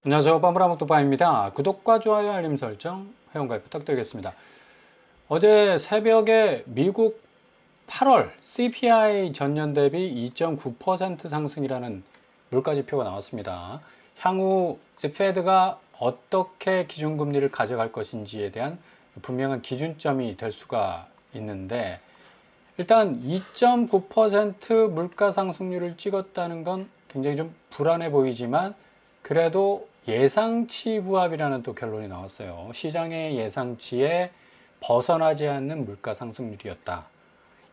안녕하세요. 빠무라목도빠입니다. 구독과 좋아요, 알림 설정, 회원가입 부탁드리겠습니다. 어제 새벽에 미국 8월 CPI 전년 대비 2.9% 상승이라는 물가지표가 나왔습니다. 향후 페드가 어떻게 기준금리를 가져갈 것인지에 대한 분명한 기준점이 될 수가 있는데, 일단 2.9% 물가 상승률을 찍었다는 건 굉장히 좀 불안해 보이지만, 그래도 예상치 부합이라는 또 결론이 나왔어요. 시장의 예상치에 벗어나지 않는 물가 상승률이었다.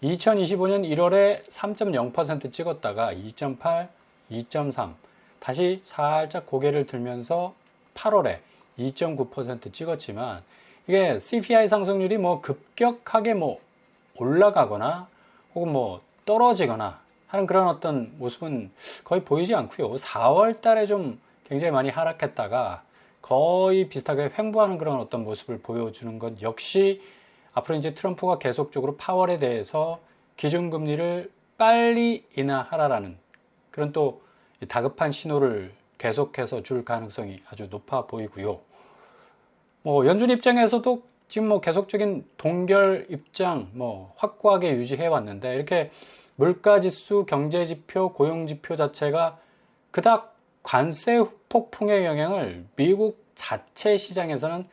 2025년 1월에 3.0% 찍었다가 2.8, 2.3, 다시 살짝 고개를 들면서 8월에 2.9% 찍었지만, 이게 CPI 상승률이 뭐 급격하게 뭐 올라가거나 혹은 뭐 떨어지거나 하는 그런 어떤 모습은 거의 보이지 않고요. 4월 달에 좀 굉장히 많이 하락했다가 거의 비슷하게 횡보하는 그런 어떤 모습을 보여주는 것 역시 앞으로 이제 트럼프가 계속적으로 파월에 대해서 기준금리를 빨리 인하하라라는 그런 또 다급한 신호를 계속해서 줄 가능성이 아주 높아 보이고요. 뭐 연준 입장에서도 지금 뭐 계속적인 동결 입장 뭐 확고하게 유지해 왔는데, 이렇게 물가지수, 경제지표, 고용지표 자체가 그닥 관세 폭풍의 영향을 미국 자체 시장에서는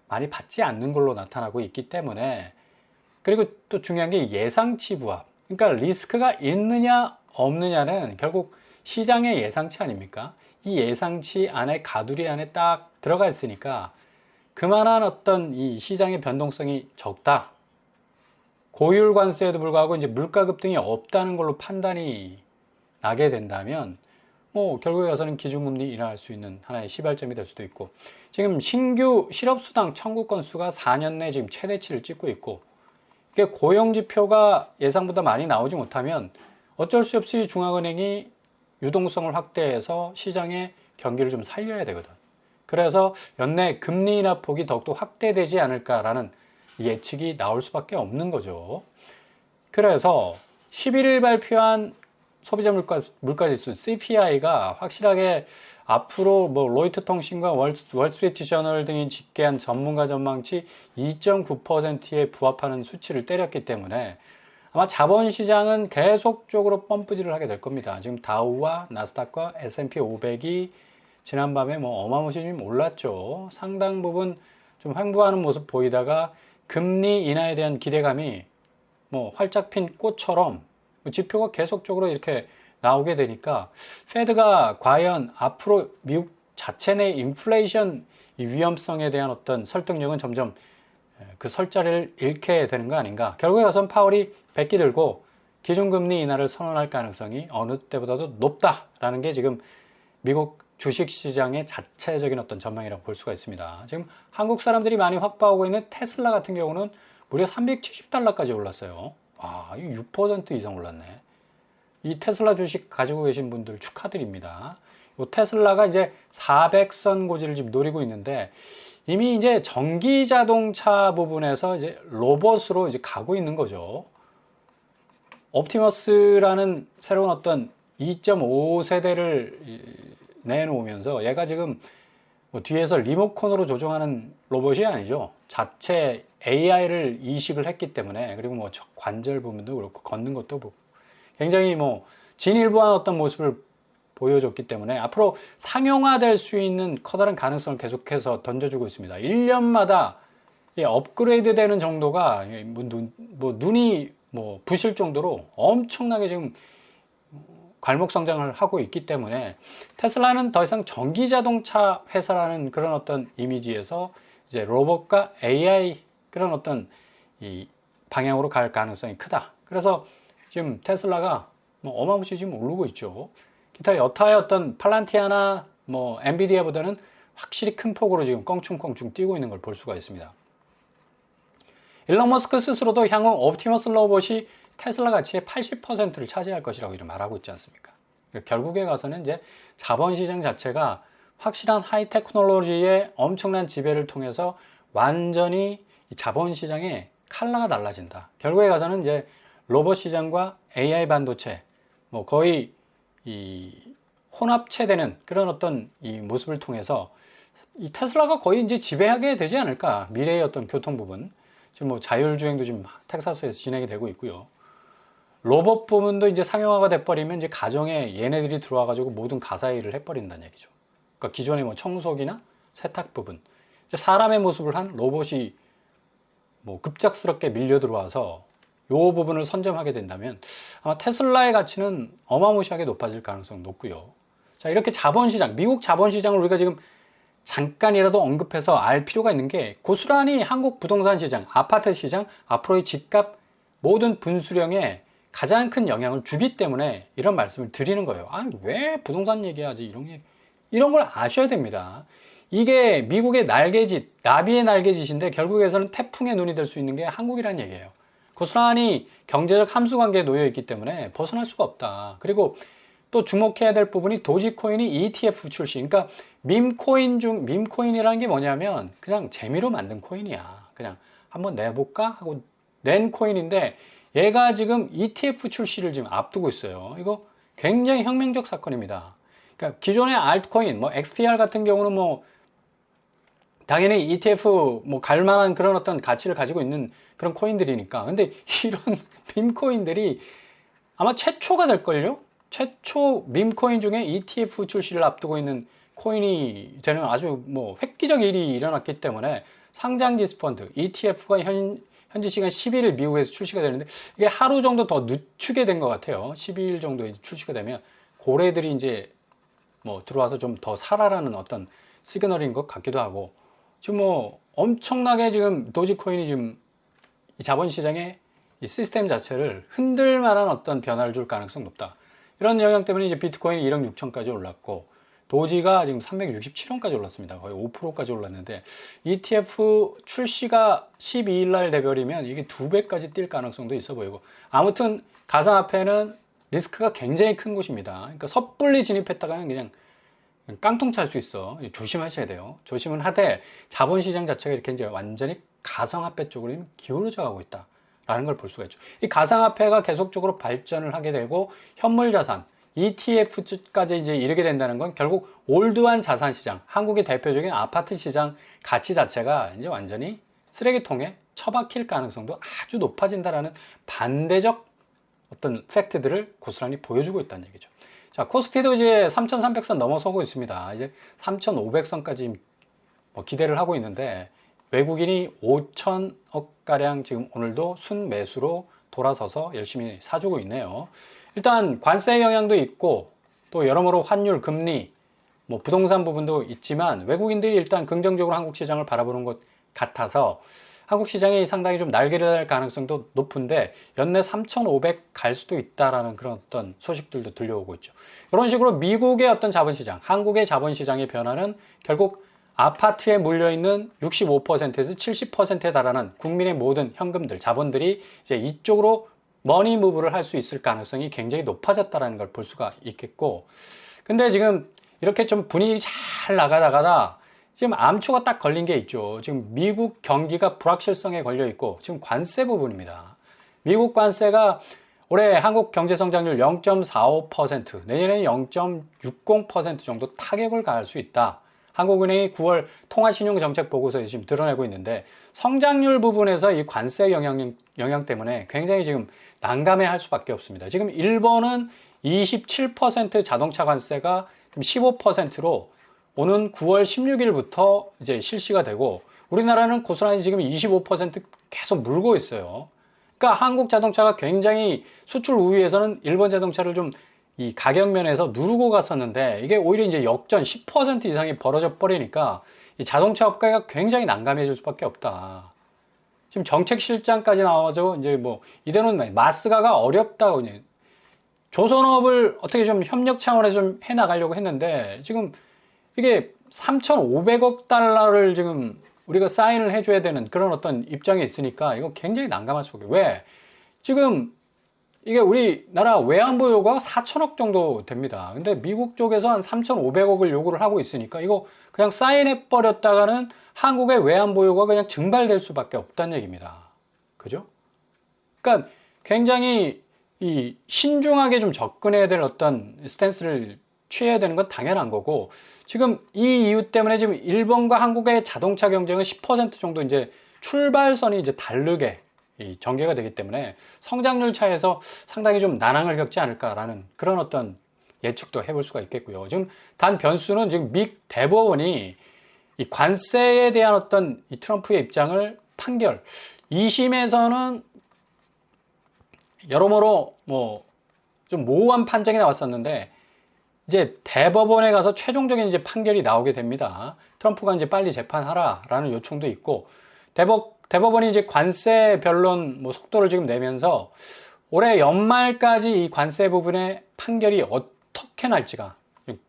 많이 받지 않는 걸로 나타나고 있기 때문에, 그리고 또 중요한 게 예상치 부합. 그러니까 리스크가 있느냐 없느냐는 결국 시장의 예상치 아닙니까? 이 예상치 안에, 가두리 안에 딱 들어가 있으니까 그만한 어떤 이 시장의 변동성이 적다. 고율 관세에도 불구하고 이제 물가 급등이 없다는 걸로 판단이 나게 된다면, 뭐 결국에 가서는 기준금리 인하할 수 있는 하나의 시발점이 될 수도 있고, 지금 신규 실업수당 청구 건수가 4년 내 지금 최대치를 찍고 있고, 이게 고용지표가 예상보다 많이 나오지 못하면 어쩔 수 없이 중앙은행이 유동성을 확대해서 시장의 경기를 좀 살려야 되거든. 그래서 연내 금리 인하 폭이 더욱더 확대되지 않을까라는 예측이 나올 수밖에 없는 거죠. 그래서 11일 발표한 소비자 물가지수 CPI가 확실하게 앞으로 뭐 로이터 통신과 월스트리트 저널 등이 집계한 전문가 전망치 2.9%에 부합하는 수치를 때렸기 때문에 아마 자본시장은 계속적으로 펌프질을 하게 될 겁니다. 지금 다우와 나스닥과 S&P 500이 지난밤에 뭐 어마무시하게 올랐죠. 상당 부분 좀 횡보하는 모습 보이다가 금리 인하에 대한 기대감이 뭐 활짝 핀 꽃처럼 지표가 계속적으로 이렇게 나오게 되니까, 페드가 과연 앞으로 미국 자체 내 인플레이션 위험성에 대한 어떤 설득력은 점점 그 설자를 잃게 되는 거 아닌가. 결국에 가선 파월이 백기 들고 기준금리 인하를 선언할 가능성이 어느 때보다도 높다라는 게 지금 미국 주식시장의 자체적인 어떤 전망이라고 볼 수가 있습니다. 지금 한국 사람들이 많이 확보하고 있는 테슬라 같은 경우는 무려 370달러까지 올랐어요. 와, 6% 이상 올랐네. 이 테슬라 주식 가지고 계신 분들 축하드립니다. 이 테슬라가 이제 400선 고지를 지금 노리고 있는데, 이미 이제 전기 자동차 부분에서 이제 로봇으로 이제 가고 있는 거죠. 옵티머스라는 새로운 어떤 2.5세대를 내놓으면서 얘가 지금 뭐 뒤에서 리모컨으로 조종하는 로봇이 아니죠. 자체 AI를 이식을 했기 때문에, 그리고 뭐 관절 부분도 그렇고 걷는 것도 굉장히 뭐 진일보한 어떤 모습을 보여줬기 때문에 앞으로 상용화될 수 있는 커다란 가능성을 계속해서 던져주고 있습니다. 1년마다 업그레이드 되는 정도가 눈이 뭐 부실 정도로 엄청나게 지금 괄목 성장을 하고 있기 때문에, 테슬라는 더 이상 전기 자동차 회사라는 그런 어떤 이미지에서 이제 로봇과 AI 그런 어떤 이 방향으로 갈 가능성이 크다. 그래서 지금 테슬라가 뭐 어마무시 지금 오르고 있죠. 기타 여타의 어떤 팔란티아나 뭐 엔비디아보다는 확실히 큰 폭으로 지금 껑충껑충 뛰고 있는 걸 볼 수가 있습니다. 일론 머스크 스스로도 향후 옵티머스 로봇이 테슬라 가치의 80%를 차지할 것이라고 이렇게 말하고 있지 않습니까? 결국에 가서는 이제 자본시장 자체가 확실한 하이 테크놀로지의 엄청난 지배를 통해서 완전히 자본시장의 컬러가 달라진다. 결국에 가서는 이제 로봇 시장과 AI 반도체, 뭐 거의 이 혼합체되는 그런 어떤 이 모습을 통해서 이 테슬라가 거의 이제 지배하게 되지 않을까. 미래의 어떤 교통 부분. 지금 뭐 자율주행도 지금 텍사스에서 진행이 되고 있고요. 로봇 부분도 이제 상용화가 돼버리면 이제 가정에 얘네들이 들어와가지고 모든 가사 일을 해버린다는 얘기죠. 그러니까 기존의 뭐 청소기나 세탁 부분. 이제 사람의 모습을 한 로봇이 뭐 급작스럽게 밀려 들어와서 요 부분을 선점하게 된다면 아마 테슬라의 가치는 어마무시하게 높아질 가능성이 높고요. 자, 이렇게 자본시장, 미국 자본시장을 우리가 지금 잠깐이라도 언급해서 알 필요가 있는 게 고스란히 한국 부동산 시장, 아파트 시장, 앞으로의 집값 모든 분수령에 가장 큰 영향을 주기 때문에 이런 말씀을 드리는 거예요. 아, 왜 부동산 얘기하지? 이런 걸 아셔야 됩니다. 이게 미국의 날개짓, 나비의 날개짓인데 결국에서는 태풍의 눈이 될 수 있는 게 한국이라는 얘기예요. 고스란히 경제적 함수 관계에 놓여 있기 때문에 벗어날 수가 없다. 그리고 또 주목해야 될 부분이 도지코인이 ETF 출시. 그러니까 밈코인이라는 게 뭐냐면 그냥 재미로 만든 코인이야. 그냥 한번 내볼까 하고 낸 코인인데 얘가 지금 ETF 출시를 지금 앞두고 있어요. 이거 굉장히 혁명적 사건입니다. 그러니까 기존의 알트코인, 뭐 XPR 같은 경우는 뭐 당연히 ETF 뭐 갈만한 그런 어떤 가치를 가지고 있는 그런 코인들이니까. 근데 이런 밈코인들이 아마 최초가 될걸요? 최초 밈코인 중에 ETF 출시를 앞두고 있는 코인이 되는 아주 뭐 획기적 일이 일어났기 때문에 상장지수 펀드 ETF가 현지 시간 11일 미국에서 출시가 되는데 이게 하루 정도 더 늦추게 된 것 같아요. 12일 정도에 출시가 되면 고래들이 이제 뭐 들어와서 좀 더 살아라는 어떤 시그널인 것 같기도 하고 지금 뭐 엄청나게 지금 도지코인이 지금 이 자본시장의 이 시스템 자체를 흔들 만한 어떤 변화를 줄 가능성이 높다. 이런 영향 때문에 이제 비트코인이 1억 6천까지 올랐고 도지가 지금 367원까지 올랐습니다. 거의 5%까지 올랐는데 ETF 출시가 12일 날 되버리면 이게 2배까지 뛸 가능성도 있어 보이고 아무튼 가상화폐는 리스크가 굉장히 큰 곳입니다. 그러니까 섣불리 진입했다가는 그냥 깡통 찰 수 있어. 조심하셔야 돼요. 조심은 하되 자본시장 자체가 이렇게 이제 완전히 가상화폐 쪽으로 기울어져 가고 있다. 라는 걸 볼 수가 있죠. 이 가상화폐가 계속적으로 발전을 하게 되고 현물자산, ETF까지 이제 이르게 된다는 건 결국 올드한 자산 시장, 한국의 대표적인 아파트 시장 가치 자체가 이제 완전히 쓰레기통에 처박힐 가능성도 아주 높아진다라는 반대적 어떤 팩트들을 고스란히 보여주고 있다는 얘기죠. 자, 코스피도 이제 3,300선 넘어서고 있습니다. 이제 3,500선까지 뭐 기대를 하고 있는데 외국인이 5천억 가량 지금 오늘도 순매수로 돌아서서 열심히 사주고 있네요. 일단 관세 영향도 있고 또 여러모로 환율, 금리, 뭐 부동산 부분도 있지만 외국인들이 일단 긍정적으로 한국 시장을 바라보는 것 같아서 한국 시장이 상당히 좀 날개를 달 가능성도 높은데 연내 3,500 갈 수도 있다라는 그런 어떤 소식들도 들려오고 있죠. 이런 식으로 미국의 어떤 자본시장, 한국의 자본시장의 변화는 결국 아파트에 물려있는 65%에서 70%에 달하는 국민의 모든 현금들, 자본들이 이제 이쪽으로 머니 무브를 할 수 있을 가능성이 굉장히 높아졌다는 걸 볼 수가 있겠고 근데 지금 이렇게 좀 분위기 잘 나가다가 지금 암초가 딱 걸린 게 있죠. 지금 미국 경기가 불확실성에 걸려 있고 지금 관세 부분입니다. 미국 관세가 올해 한국 경제 성장률 0.45%, 내년에는 0.60% 정도 타격을 가할 수 있다. 한국은행이 9월 통화신용정책 보고서에 지금 드러내고 있는데 성장률 부분에서 이 관세 영향 때문에 굉장히 지금 난감해할 수밖에 없습니다. 지금 일본은 27% 자동차 관세가 15%로 오는 9월 16일부터 이제 실시가 되고 우리나라는 고스란히 지금 25% 계속 물고 있어요. 그러니까 한국 자동차가 굉장히 수출 우위에서는 일본 자동차를 좀 이 가격 면에서 누르고 갔었는데 이게 오히려 이제 역전 10% 이상이 벌어져 버리니까 이 자동차 업계가 굉장히 난감해질 수밖에 없다. 지금 정책실장까지 나와서 이제 뭐 이대로는 마스가가 어렵다고 조선업을 어떻게 좀 협력 차원에서 좀 해나가려고 했는데 지금 이게 3,500억 달러를 지금 우리가 사인을 해줘야 되는 그런 어떤 입장에 있으니까 이거 굉장히 난감할 수밖에. 왜? 지금 이게 우리나라 외환보 요구가 4천억 정도 됩니다. 근데 미국 쪽에서 한 3,500억을 요구를 하고 있으니까 이거 그냥 사인해 버렸다가는 한국의 외환보 요구가 그냥 증발될 수밖에 없다는 얘기입니다. 그죠? 그러니까 굉장히 이 신중하게 좀 접근해야 될 어떤 스탠스를 취해야 되는 건 당연한 거고, 지금 이 이유 때문에 지금 일본과 한국의 자동차 경쟁은 10% 정도 이제 출발선이 이제 다르게 전개가 되기 때문에 성장률 차에서 상당히 좀 난항을 겪지 않을까라는 그런 어떤 예측도 해볼 수가 있겠고요. 지금 단 변수는 지금 미 대법원이 이 관세에 대한 어떤 이 트럼프의 입장을 판결 2심에서는 여러모로 뭐 좀 모호한 판정이 나왔었는데 이제 대법원에 가서 최종적인 이제 판결이 나오게 됩니다. 트럼프가 이제 빨리 재판하라라는 요청도 있고 대법원이 이제 관세 변론 뭐 속도를 지금 내면서 올해 연말까지 이 관세 부분의 판결이 어떻게 날지가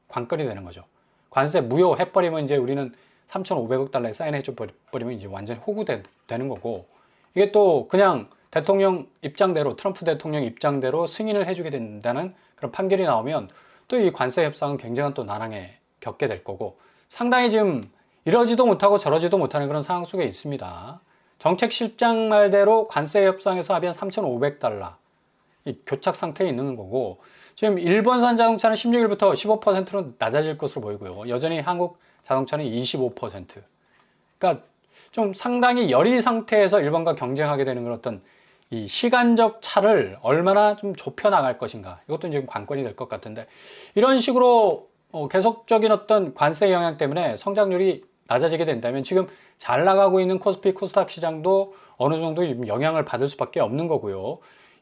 관건이 되는 거죠. 관세 무효해버리면 이제 우리는 3,500억 달러에 사인해줘 버리면 이제 완전히 호구되는 거고, 이게 또 그냥 대통령 입장대로, 트럼프 대통령 입장대로 승인을 해주게 된다는 그런 판결이 나오면 또 이 관세 협상은 굉장한 또 난항에 겪게 될 거고, 상당히 지금 이러지도 못하고 저러지도 못하는 그런 상황 속에 있습니다. 정책실장 말대로 관세 협상에서 합의한 3,500달러 이 교착 상태에 있는 거고, 지금 일본산 자동차는 16일부터 15%로 낮아질 것으로 보이고요. 여전히 한국 자동차는 25%. 그러니까 좀 상당히 열의 상태에서 일본과 경쟁하게 되는 그런 어떤 이 시간적 차를 얼마나 좀 좁혀 나갈 것인가, 이것도 지금 관건이 될 것 같은데, 이런 식으로 계속적인 어떤 관세 영향 때문에 성장률이 낮아지게 된다면 지금 잘 나가고 있는 코스피 코스닥 시장도 어느 정도 영향을 받을 수밖에 없는 거고요.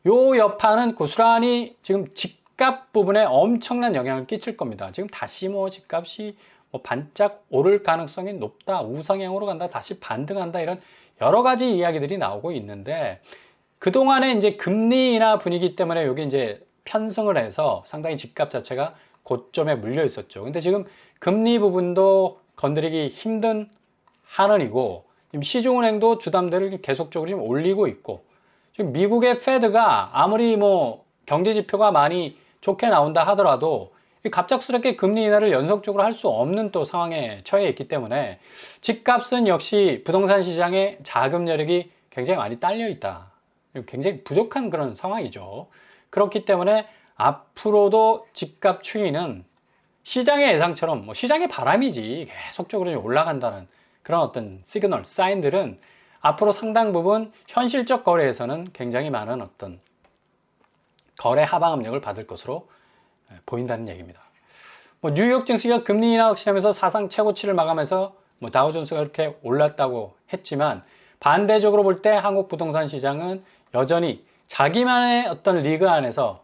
요 여파는 고스란히 지금 집값 부분에 엄청난 영향을 끼칠 겁니다. 지금 다시 뭐 집값이 뭐 반짝 오를 가능성이 높다, 우상향으로 간다, 다시 반등한다, 이런 여러 가지 이야기들이 나오고 있는데, 그동안에 이제 금리 인하 분위기 때문에 여기 이제 편승을 해서 상당히 집값 자체가 고점에 물려 있었죠. 근데 지금 금리 부분도 건드리기 힘든 한원이고, 지금 시중은행도 주담대를 계속적으로 지금 올리고 있고, 지금 미국의 페드가 아무리 뭐 경제 지표가 많이 좋게 나온다 하더라도 갑작스럽게 금리 인하를 연속적으로 할 수 없는 또 상황에 처해 있기 때문에 집값은 역시 부동산 시장의 자금 여력이 굉장히 많이 딸려 있다. 굉장히 부족한 그런 상황이죠. 그렇기 때문에 앞으로도 집값 추이는 시장의 예상처럼 뭐 시장의 바람이지 계속적으로 올라간다는 그런 어떤 시그널, 사인들은 앞으로 상당 부분 현실적 거래에서는 굉장히 많은 어떤 거래 하방 압력을 받을 것으로 보인다는 얘기입니다. 뭐 뉴욕 증시가 금리 인하 확신하면서 사상 최고치를 마감해서 뭐 다우존스가 이렇게 올랐다고 했지만, 반대적으로 볼 때 한국 부동산 시장은 여전히 자기만의 어떤 리그 안에서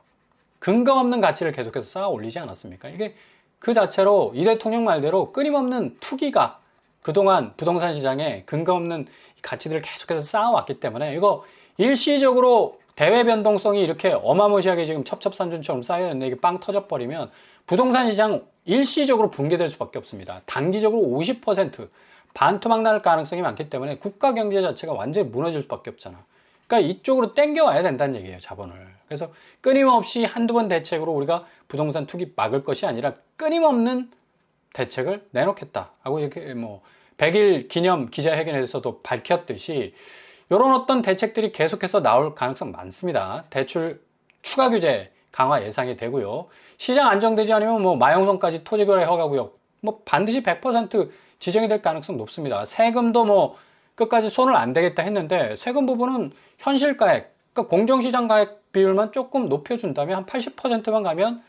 근거 없는 가치를 계속해서 쌓아 올리지 않았습니까? 이게 그 자체로 이 대통령 말대로 끊임없는 투기가 그동안 부동산 시장에 근거 없는 가치들을 계속해서 쌓아왔기 때문에, 이거 일시적으로 대외 변동성이 이렇게 어마무시하게 지금 첩첩산중처럼 쌓여있는데 이게 빵 터져버리면 부동산 시장 일시적으로 붕괴될 수밖에 없습니다. 단기적으로 50% 반토막 날 가능성이 많기 때문에 국가 경제 자체가 완전히 무너질 수밖에 없잖아. 그러니까 이쪽으로 땡겨와야 된다는 얘기예요, 자본을. 그래서 끊임없이 한두 번 대책으로 우리가 부동산 투기 막을 것이 아니라 끊임없는 대책을 내놓겠다 하고 이렇게 뭐 100일 기념 기자회견에서도 밝혔듯이 이런 어떤 대책들이 계속해서 나올 가능성 많습니다. 대출 추가 규제 강화 예상이 되고요. 시장 안정되지 않으면 뭐 마용성까지 토지거래 허가구역 뭐 반드시 100% 지정이 될 가능성 높습니다. 세금도 뭐 끝까지 손을 안 대겠다 했는데 세금 부분은 현실가액, 그러니까 공정시장 가액 비율만 조금 높여준다면 한 80%만 가면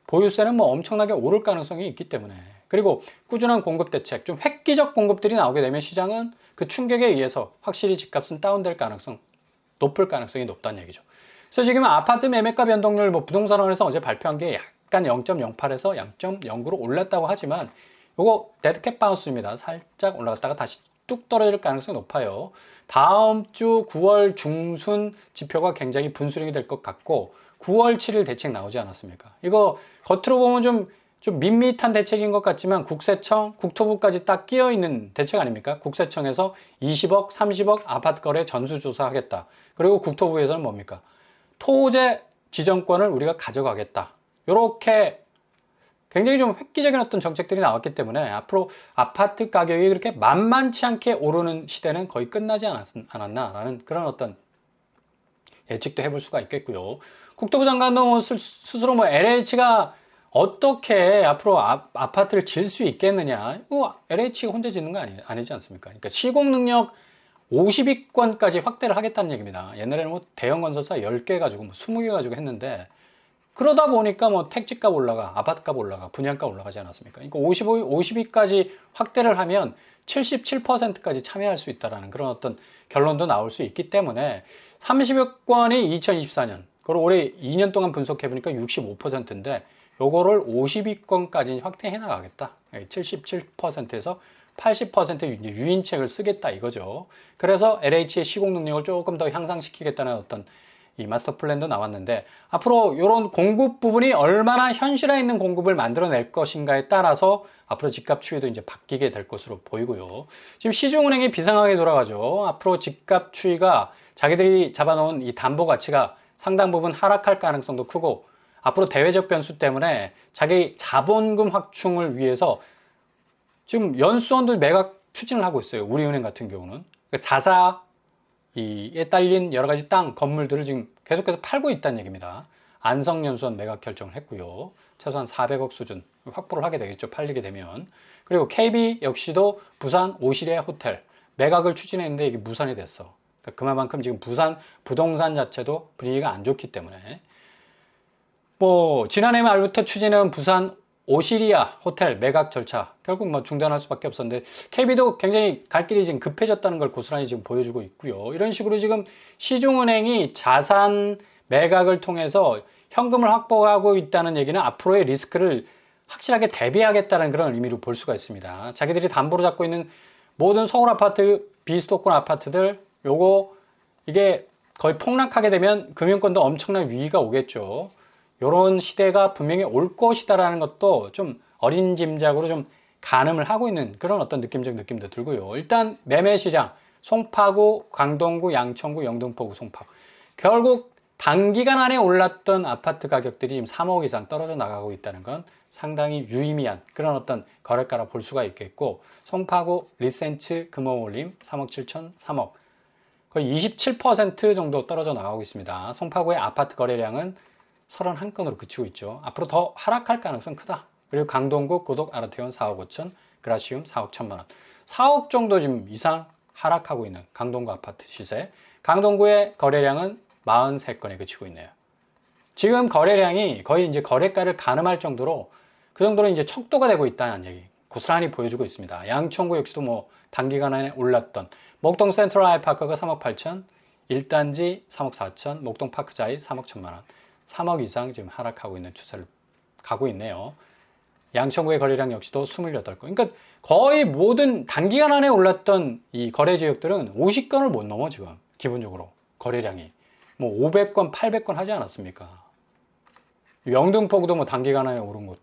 보유세는 뭐 엄청나게 오를 가능성이 있기 때문에, 그리고 꾸준한 공급 대책, 좀 획기적 공급들이 나오게 되면 시장은 그 충격에 의해서 확실히 집값은 다운될 가능성, 높을 가능성이 높다는 얘기죠. 그래서 지금 아파트 매매가 변동률 뭐 부동산원에서 어제 발표한 게 약간 0.08에서 0.09로 올랐다고 하지만 이거 데드캣 바운스입니다. 살짝 올라갔다가 다시 뚝 떨어질 가능성이 높아요. 다음 주 9월 중순 지표가 굉장히 분수령이 될 것 같고 9월 7일 대책 나오지 않았습니까? 이거 겉으로 보면 좀 밋밋한 대책인 것 같지만 국세청, 국토부까지 딱 끼어 있는 대책 아닙니까? 국세청에서 20억, 30억 아파트 거래 전수조사 하겠다. 그리고 국토부에서는 뭡니까? 토제 지정권을 우리가 가져가겠다. 이렇게 굉장히 좀 획기적인 어떤 정책들이 나왔기 때문에 앞으로 아파트 가격이 그렇게 만만치 않게 오르는 시대는 거의 끝나지 않았나라는 그런 어떤 예측도 해볼 수가 있겠고요. 국토부 장관도 스스로 뭐 LH가 어떻게 앞으로 아파트를 질 수 있겠느냐? 이거 LH가 혼자 짓는 거 아니지 않습니까? 그러니까 시공 능력 50위권까지 확대를 하겠다는 얘기입니다. 옛날에는 뭐 대형 건설사 10개 가지고 뭐 20개 가지고 했는데 그러다 보니까 뭐 택지값 올라가, 아파트값 올라가, 분양가 올라가지 않았습니까? 그러니까 50위까지 확대를 하면 77%까지 참여할 수 있다라는 그런 어떤 결론도 나올 수 있기 때문에 30위권이 2024년, 그걸 올해 2년 동안 분석해 보니까 65%인데 요거를 50위권까지 확대해 나가겠다. 77%에서 80% 이제 유인책을 쓰겠다 이거죠. 그래서 LH의 시공 능력을 조금 더 향상시키겠다는 어떤 이 마스터 플랜도 나왔는데 앞으로 이런 공급 부분이 얼마나 현실화 있는 공급을 만들어낼 것인가에 따라서 앞으로 집값 추이도 이제 바뀌게 될 것으로 보이고요. 지금 시중은행이 비상하게 돌아가죠. 앞으로 집값 추이가 자기들이 잡아놓은 이 담보 가치가 상당 부분 하락할 가능성도 크고 앞으로 대외적 변수 때문에 자기 자본금 확충을 위해서 지금 연수원들 매각 추진을 하고 있어요. 우리은행 같은 경우는 그러니까 자사에 딸린 여러 가지 땅, 건물들을 지금 계속해서 팔고 있다는 얘기입니다. 안성연수원 매각 결정을 했고요. 최소한 400억 수준 확보를 하게 되겠죠. 팔리게 되면. 그리고 KB 역시도 부산 오시리아 호텔 매각을 추진했는데 이게 무산이 됐어. 그러니까 그만큼 지금 부산 부동산 자체도 분위기가 안 좋기 때문에 뭐 지난해 말부터 추진한 부산 오시리아 호텔 매각 절차 결국 뭐 중단할 수밖에 없었는데 KB도 굉장히 갈 길이 지금 급해졌다는 걸 고스란히 지금 보여주고 있고요. 이런 식으로 지금 시중은행이 자산 매각을 통해서 현금을 확보하고 있다는 얘기는 앞으로의 리스크를 확실하게 대비하겠다는 그런 의미로 볼 수가 있습니다. 자기들이 담보로 잡고 있는 모든 서울 아파트, 비수도권 아파트들 요거 이게 거의 폭락하게 되면 금융권도 엄청난 위기가 오겠죠. 이런 시대가 분명히 올 것이다라는 것도 좀 어린 짐작으로 좀 가늠을 하고 있는 그런 어떤 느낌적 느낌도 들고요. 일단 매매 시장, 송파구, 광동구, 양천구, 영등포구, 송파구. 결국 단기간 안에 올랐던 아파트 가격들이 지금 3억 이상 떨어져 나가고 있다는 건 상당히 유의미한 그런 어떤 거래가라 볼 수가 있겠고, 송파구 리센츠 금호올림 3억 7천, 3억. 거의 27% 정도 떨어져 나가고 있습니다. 송파구의 아파트 거래량은 31건으로 그치고 있죠. 앞으로 더 하락할 가능성 크다. 그리고 강동구 고독 아르테온 4억 5천, 그라시움 4억 1천만 원. 4억 정도 지금 이상 하락하고 있는 강동구 아파트 시세. 강동구의 거래량은 43건에 그치고 있네요. 지금 거래량이 거의 이제 거래가를 가늠할 정도로 그 정도로 이제 척도가 되고 있다는 얘기 고스란히 보여주고 있습니다. 양천구 역시도 뭐 단기간에 올랐던 목동 센트럴 아이파크가 3억 8천, 1단지 3억 4천, 목동 파크자이 3억 1천만 원. 3억 이상 지금 하락하고 있는 추세를 가고 있네요. 양천구의 거래량 역시도 28건. 그러니까 거의 모든 단기간 안에 올랐던 이 거래 지역들은 50건을 못 넘어 지금 기본적으로 거래량이. 뭐 500건, 800건 하지 않았습니까? 영등포구도 뭐 단기간 안에 오른 곳.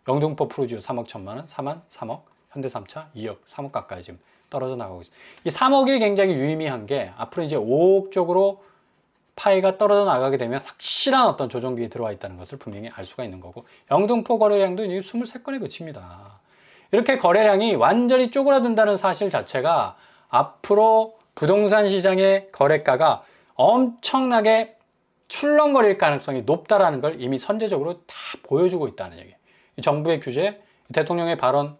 영등포 프루지오 3억 1천만 원, 4만 3억, 현대삼차 2억, 3억 가까이 지금 떨어져 나가고 있습니다. 이 3억이 굉장히 유의미한 게 앞으로 이제 5억 쪽으로 파이가 떨어져 나가게 되면 확실한 어떤 조정기에 들어와 있다는 것을 분명히 알 수가 있는 거고, 영등포 거래량도 이제 23건에 그칩니다. 이렇게 거래량이 완전히 쪼그라든다는 사실 자체가 앞으로 부동산 시장의 거래가가 엄청나게 출렁거릴 가능성이 높다라는 걸 이미 선제적으로 다 보여주고 있다는 얘기예요. 정부의 규제, 대통령의 발언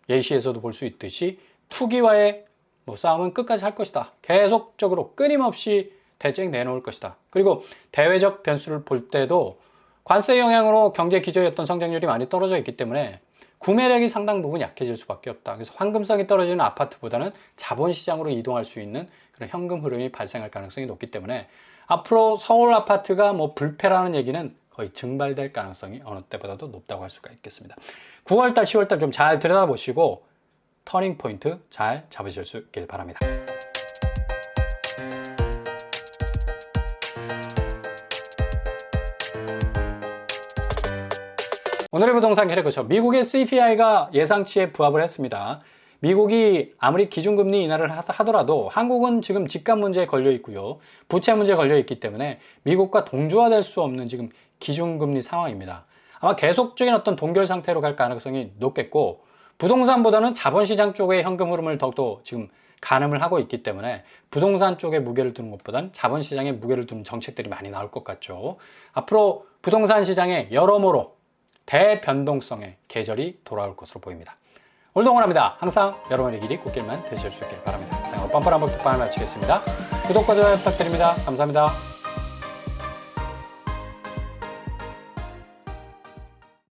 예시에서도 볼 수 있듯이 투기와의 뭐 싸움은 끝까지 할 것이다. 계속적으로 끊임없이 대책 내놓을 것이다. 그리고 대외적 변수를 볼 때도 관세 영향으로 경제 기조였던 성장률이 많이 떨어져 있기 때문에 구매력이 상당 부분 약해질 수밖에 없다. 그래서 황금성이 떨어지는 아파트보다는 자본시장으로 이동할 수 있는 그런 현금 흐름이 발생할 가능성이 높기 때문에 앞으로 서울 아파트가 뭐 불패라는 얘기는 거의 증발될 가능성이 어느 때보다도 높다고 할 수가 있겠습니다. 9월달, 10월달 좀 잘 들여다보시고 터닝 포인트 잘 잡으실 수 있길 바랍니다. 오늘의 부동산 캐릭터죠. 미국의 CPI가 예상치에 부합을 했습니다. 미국이 아무리 기준금리 인하를 하더라도 한국은 지금 집값 문제에 걸려 있고요. 부채 문제에 걸려 있기 때문에 미국과 동조화될 수 없는 지금 기준금리 상황입니다. 아마 계속적인 어떤 동결 상태로 갈 가능성이 높겠고, 부동산보다는 자본시장 쪽의 현금 흐름을 더욱더 지금 가늠을 하고 있기 때문에 부동산 쪽에 무게를 두는 것보다는 자본시장에 무게를 두는 정책들이 많이 나올 것 같죠. 앞으로 부동산 시장에 여러모로 대변동성의 계절이 돌아올 것으로 보입니다. 오늘도 응원합니다. 항상 여러분의 길이 꽃길만 되실 수 있길 바랍니다. 이상으로 뻔뻔한 법득방을 마치겠습니다. 구독과 좋아요 부탁드립니다. 감사합니다.